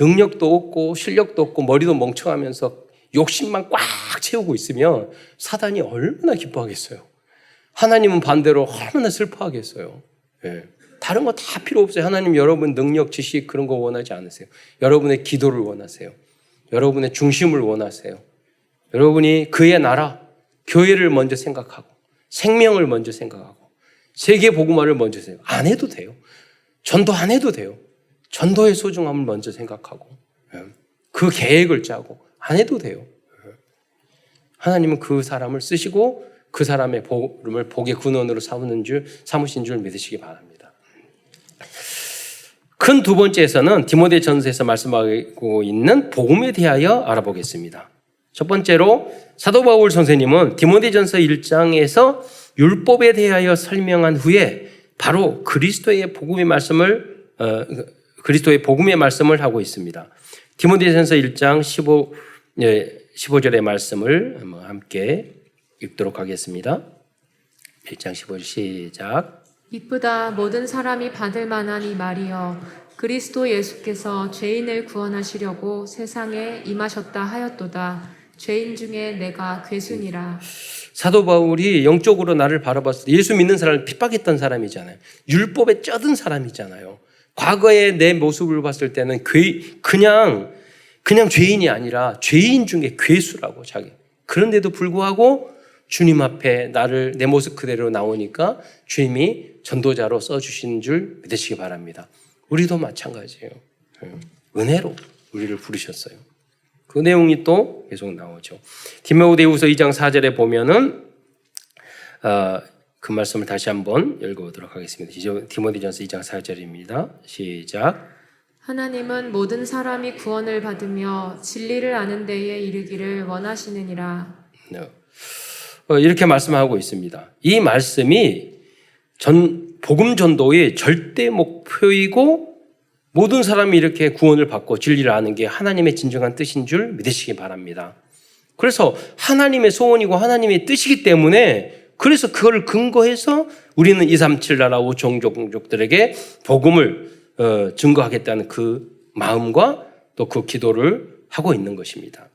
능력도 없고 실력도 없고 머리도 멍청하면서 욕심만 꽉 채우고 있으면 사단이 얼마나 기뻐하겠어요. 하나님은 반대로 얼마나 슬퍼하겠어요. 예. 다른 거 다 필요 없어요. 하나님 여러분 능력, 지식 그런 거 원하지 않으세요. 여러분의 기도를 원하세요. 여러분의 중심을 원하세요. 여러분이 그의 나라, 교회를 먼저 생각하고 생명을 먼저 생각하고 세계 복음화를 먼저 생각하고 안 해도 돼요. 전도 안 해도 돼요. 전도의 소중함을 먼저 생각하고 그 계획을 짜고 안 해도 돼요. 하나님은 그 사람을 쓰시고 그 사람의 복음을 복의 근원으로 삼으신 줄 믿으시기 바랍니다. 큰 두 번째에서는 디모데전서에서 말씀하고 있는 복음에 대하여 알아보겠습니다. 첫 번째로 사도 바울 선생님은 디모데전서 1장에서 율법에 대하여 설명한 후에 바로 그리스도의 복음의 말씀을 하고 있습니다. 디모데전서 1장 15절의 말씀을 함께 읽도록 하겠습니다. 1장 15절 시작. 이쁘다 모든 사람이 받을 만한 이 말이여 그리스도 예수께서 죄인을 구원하시려고 세상에 임하셨다 하였도다. 죄인 중에 내가 괴순이라. 사도 바울이 영적으로 나를 바라봤을 때 예수 믿는 사람을 핍박했던 사람이잖아요. 율법에 쩌든 사람이잖아요. 과거의 내 모습을 봤을 때는 그냥 죄인이 아니라 죄인 중에 괴수라고 자기. 그런데도 불구하고 주님 앞에 내 모습 그대로 나오니까 주님이 전도자로 써주신 줄 믿으시기 바랍니다. 우리도 마찬가지예요. 은혜로 우리를 부르셨어요. 그 내용이 또 계속 나오죠. 디모데후서 2장 4절에 보면은 그 말씀을 다시 한번 읽어보도록 하겠습니다. 디모데전서 2장 4절입니다. 시작. 하나님은 모든 사람이 구원을 받으며 진리를 아는 데에 이르기를 원하시느니라. 이렇게 말씀하고 있습니다. 이 말씀이 복음 전도의 절대 목표이고 모든 사람이 이렇게 구원을 받고 진리를 아는 게 하나님의 진정한 뜻인 줄 믿으시기 바랍니다. 그래서 하나님의 소원이고 하나님의 뜻이기 때문에 그래서 그걸 근거해서 우리는 237 나라 5종족들에게 복음을 증거하겠다는 그 마음과 또 그 기도를 하고 있는 것입니다.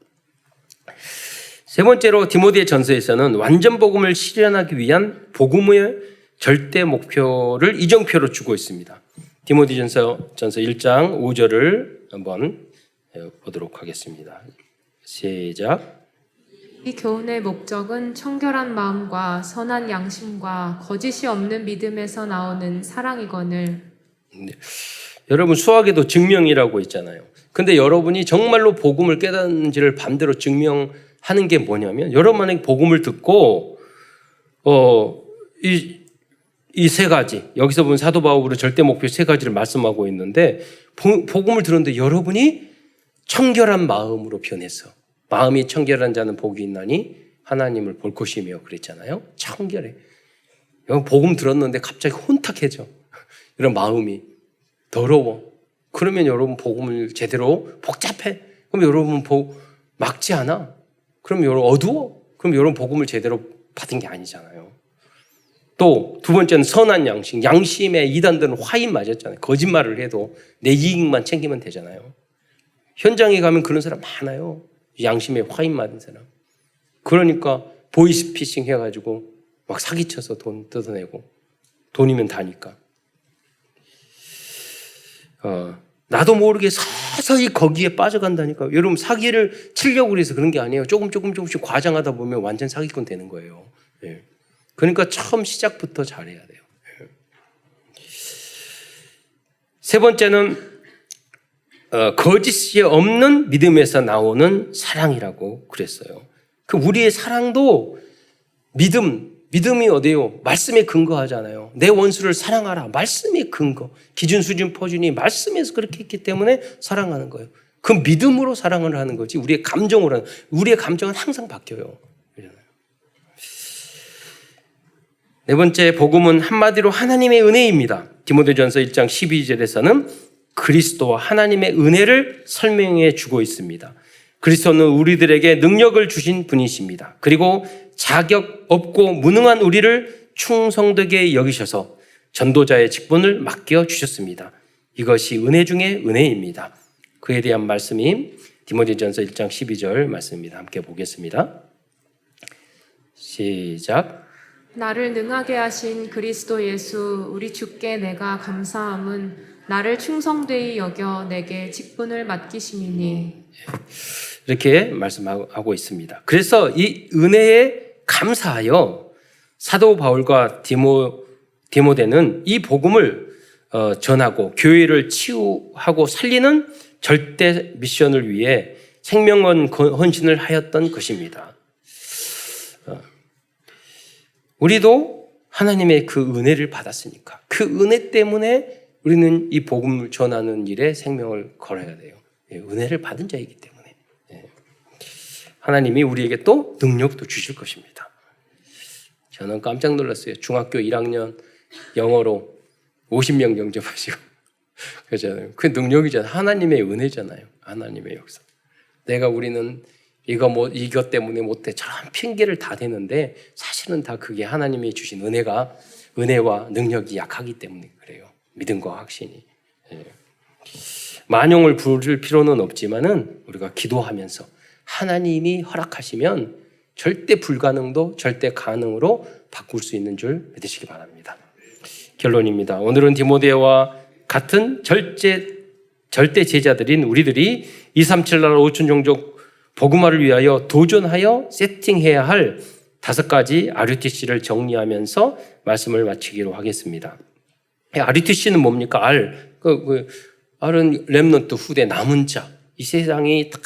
세 번째로 디모데 전서에서는 완전 복음을 실현하기 위한 복음의 절대 목표를 이정표로 주고 있습니다. 디모데전서 1장 5절을 한번 보도록 하겠습니다. 시작. 이 교훈의 목적은 청결한 마음과 선한 양심과 거짓이 없는 믿음에서 나오는 사랑이거늘. 여러분 수학에도 증명이라고 있잖아요. 근데 여러분이 정말로 복음을 깨닫는지를 반대로 증명하는 게 뭐냐면 여러분만의 복음을 듣고 이 세 가지 여기서 본 사도 바울의 절대 목표 세 가지를 말씀하고 있는데 복음을 들었는데 여러분이 청결한 마음으로 변해서 마음이 청결한 자는 복이 있나니 하나님을 볼 것이며 그랬잖아요. 청결해. 여러분 복음 들었는데 갑자기 혼탁해져. 이런 마음이 더러워. 그러면 여러분 복음을 제대로 복잡해. 그럼 여러분 막지 않아. 그럼 여러분 어두워. 그럼 여러분 복음을 제대로 받은 게 아니잖아요. 또 두 번째는 선한 양심. 양심에 이단들은 화인 맞았잖아요. 거짓말을 해도 내 이익만 챙기면 되잖아요. 현장에 가면 그런 사람 많아요. 양심에 화인 맞은 사람. 그러니까 보이스피싱 해가지고 막 사기쳐서 돈 뜯어내고 돈이면 다니까. 나도 모르게 서서히 거기에 빠져간다니까. 여러분 사기를 치려고 해서 그런 게 아니에요. 조금씩 과장하다 보면 완전 사기꾼 되는 거예요. 예. 그러니까 처음 시작부터 잘해야 돼요. 예. 세 번째는 거짓이 없는 믿음에서 나오는 사랑이라고 그랬어요. 그 우리의 사랑도 믿음이 어디요? 말씀에 근거하잖아요. 내 원수를 사랑하라. 말씀에 근거. 기준, 수준, 표준이 말씀에서 그렇게 했기 때문에 사랑하는 거예요. 그 믿음으로 사랑을 하는 거지 우리의 감정으로 하는. 우리의 감정은 항상 바뀌어요. 네 번째 복음은 한마디로 하나님의 은혜입니다. 디모데전서 1장 12절에서는 그리스도와 하나님의 은혜를 설명해 주고 있습니다. 그리스도는 우리들에게 능력을 주신 분이십니다. 그리고 자격 없고 무능한 우리를 충성되게 여기셔서 전도자의 직분을 맡겨 주셨습니다. 이것이 은혜 중에 은혜입니다. 그에 대한 말씀이 디모데전서 1장 12절 말씀입니다. 함께 보겠습니다. 시작. 나를 능하게 하신 그리스도 예수 우리 주께 내가 감사함은 나를 충성되이 여겨 내게 직분을 맡기심이니. 이렇게 말씀하고 있습니다. 그래서 이 은혜에 감사하여 사도 바울과 디모데는 이 복음을 전하고 교회를 치유하고 살리는 절대 미션을 위해 생명원 헌신을 하였던 것입니다. 우리도 하나님의 그 은혜를 받았으니까 그 은혜 때문에 우리는 이 복음을 전하는 일에 생명을 걸어야 돼요. 은혜를 받은 자이기 때문에. 하나님이 우리에게 또 능력도 주실 것입니다. 저는 깜짝 놀랐어요. 중학교 1학년 영어로 50명 영접하시고 그러잖아요. 그 능력이잖아요. 하나님의 은혜잖아요. 하나님의 역사. 우리는 이것 때문에 못해 저런 핑계를 다 대는데 사실은 다 그게 하나님이 주신 은혜와 능력이 약하기 때문에 그래요. 믿음과 확신이. 만용을 부를 필요는 없지만은 우리가 기도하면서 하나님이 허락하시면 절대 불가능도 절대 가능으로 바꿀 수 있는 줄 믿으시기 바랍니다. 결론입니다. 오늘은 디모데와 같은 절대 제자들인 우리들이 237 나라 5천 종족 복음화를 위하여 도전하여 세팅해야 할 5가지 RUTC를 정리하면서 말씀을 마치기로 하겠습니다. RUTC는 뭡니까? R은 렘넌트 후대 남은 자. 이 세상이 다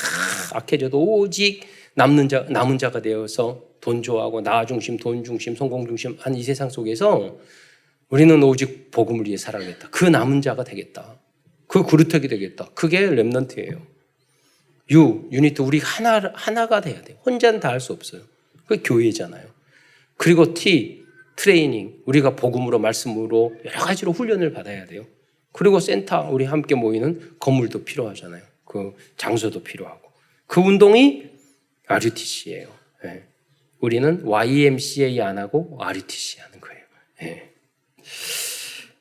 악해져도 오직 남은 자가 되어서 돈 좋아하고 나 중심, 돈 중심, 성공 중심 한 이 세상 속에서 우리는 오직 복음을 위해 살아야겠다. 그 남은 자가 되겠다. 그 그루터기 되겠다. 그게 렘넌트예요. 유니트 우리 하나가 돼야 돼요. 혼자는 다 할 수 없어요. 그게 교회잖아요. 그리고 트레이닝 우리가 복음으로 말씀으로 여러 가지로 훈련을 받아야 돼요. 그리고 센터 우리 함께 모이는 건물도 필요하잖아요. 그 장소도 필요하고 그 운동이 RUTC예요. 네. 우리는 YMCA 안 하고 RUTC 하는 거예요. 네.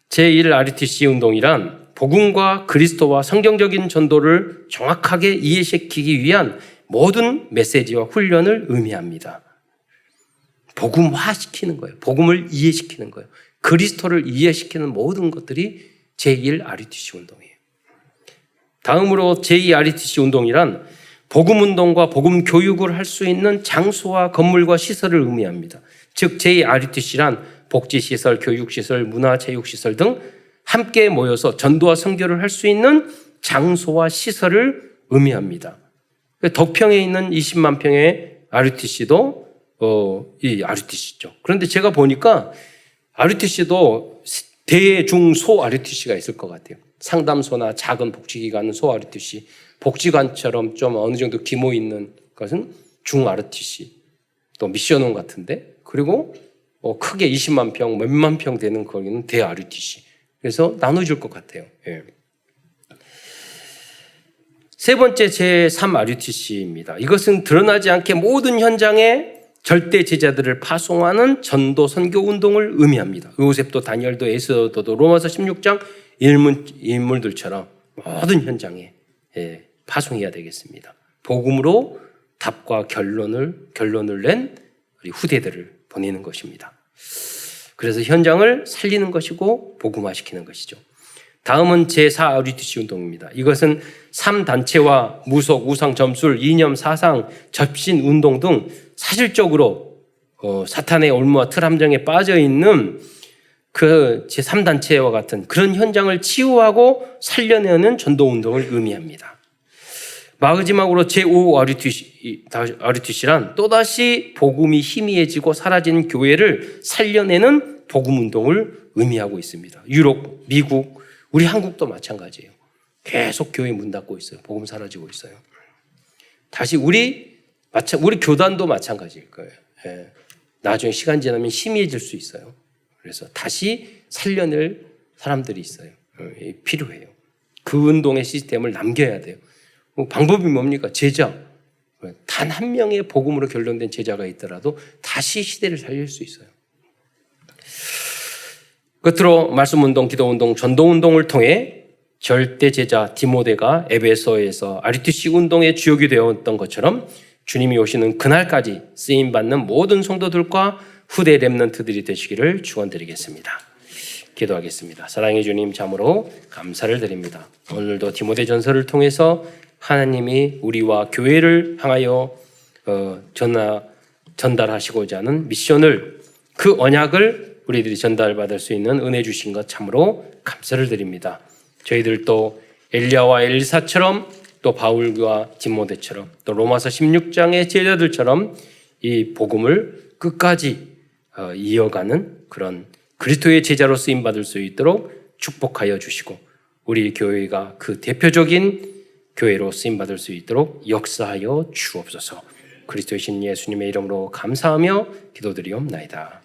제1 RUTC 운동이란 복음과 그리스도와 성경적인 전도를 정확하게 이해시키기 위한 모든 메시지와 훈련을 의미합니다. 복음화시키는 거예요. 복음을 이해시키는 거예요. 그리스도를 이해시키는 모든 것들이 제1 RUTC 운동이에요. 다음으로 제2 RUTC 운동이란 복음 운동과 복음 교육을 할 수 있는 장소와 건물과 시설을 의미합니다. 즉 제2 RUTC란 복지시설, 교육시설, 문화체육시설 등 함께 모여서 전도와 선교를 할 수 있는 장소와 시설을 의미합니다. 덕평에 있는 20만 평의 RUTC도 이 RUTC죠. 그런데 제가 보니까 RUTC도 대, 중, 소 RUTC가 있을 것 같아요. 상담소나 작은 복지기관은 소 RUTC, 복지관처럼 좀 어느 정도 규모 있는 것은 중 RUTC, 또 미션홈 같은데, 그리고 크게 20만 평, 몇만 평 되는 거기는 대 RUTC. 그래서 나눠줄 것 같아요. 예. 세 번째 제3 RUTC입니다. 이것은 드러나지 않게 모든 현장에 절대 제자들을 파송하는 전도 선교 운동을 의미합니다. 요셉도 다니엘도 에스더도 로마서 16장 인물들처럼 모든 현장에 파송해야 되겠습니다. 복음으로 답과 결론을 낸 우리 후대들을 보내는 것입니다. 그래서 현장을 살리는 것이고 복음화시키는 것이죠. 다음은 제4 RUTC 운동입니다. 이것은 3단체와 무속, 우상, 점술, 이념, 사상, 접신 운동 등 사실적으로 사탄의 올무와 틀 함정에 빠져 있는 그 제3단체와 같은 그런 현장을 치유하고 살려내는 전도 운동을 의미합니다. 마지막으로 제5 RUTC란 또다시 복음이 희미해지고 사라진 교회를 살려내는 복음 운동을 의미하고 있습니다. 유럽, 미국, 우리 한국도 마찬가지예요. 계속 교회 문 닫고 있어요. 복음 사라지고 있어요. 다시 우리 교단도 마찬가지일 거예요. 예. 나중에 시간 지나면 희미해질 수 있어요. 그래서 다시 살려낼 사람들이 있어요. 필요해요. 그 운동의 시스템을 남겨야 돼요. 방법이 뭡니까? 제자. 단 한 명의 복음으로 결론된 제자가 있더라도 다시 시대를 살릴 수 있어요. 끝으로 말씀운동, 기도운동, 전도운동을 통해 절대 제자 디모데가 에베소에서 RUTC 운동의 주역이 되었던 것처럼 주님이 오시는 그날까지 쓰임받는 모든 성도들과 후대 렘넌트들이 되시기를 축원드리겠습니다. 기도하겠습니다. 사랑해 주님, 참으로 감사를 드립니다. 오늘도 디모데 전서를 통해서 하나님이 우리와 교회를 향하여 전달하시고자 하는 미션을, 그 언약을 우리들이 전달받을 수 있는 은혜 주신 것 참으로 감사를 드립니다. 저희들도 엘리야와 엘리사처럼, 또 바울과 디모데처럼, 또 로마서 16장의 제자들처럼 이 복음을 끝까지 이어가는 그런 그리스도의 제자로 쓰임 받을 수 있도록 축복하여 주시고, 우리 교회가 그 대표적인 교회로 쓰임 받을 수 있도록 역사하여 주옵소서. 그리스도의 신 예수님의 이름으로 감사하며 기도드리옵나이다.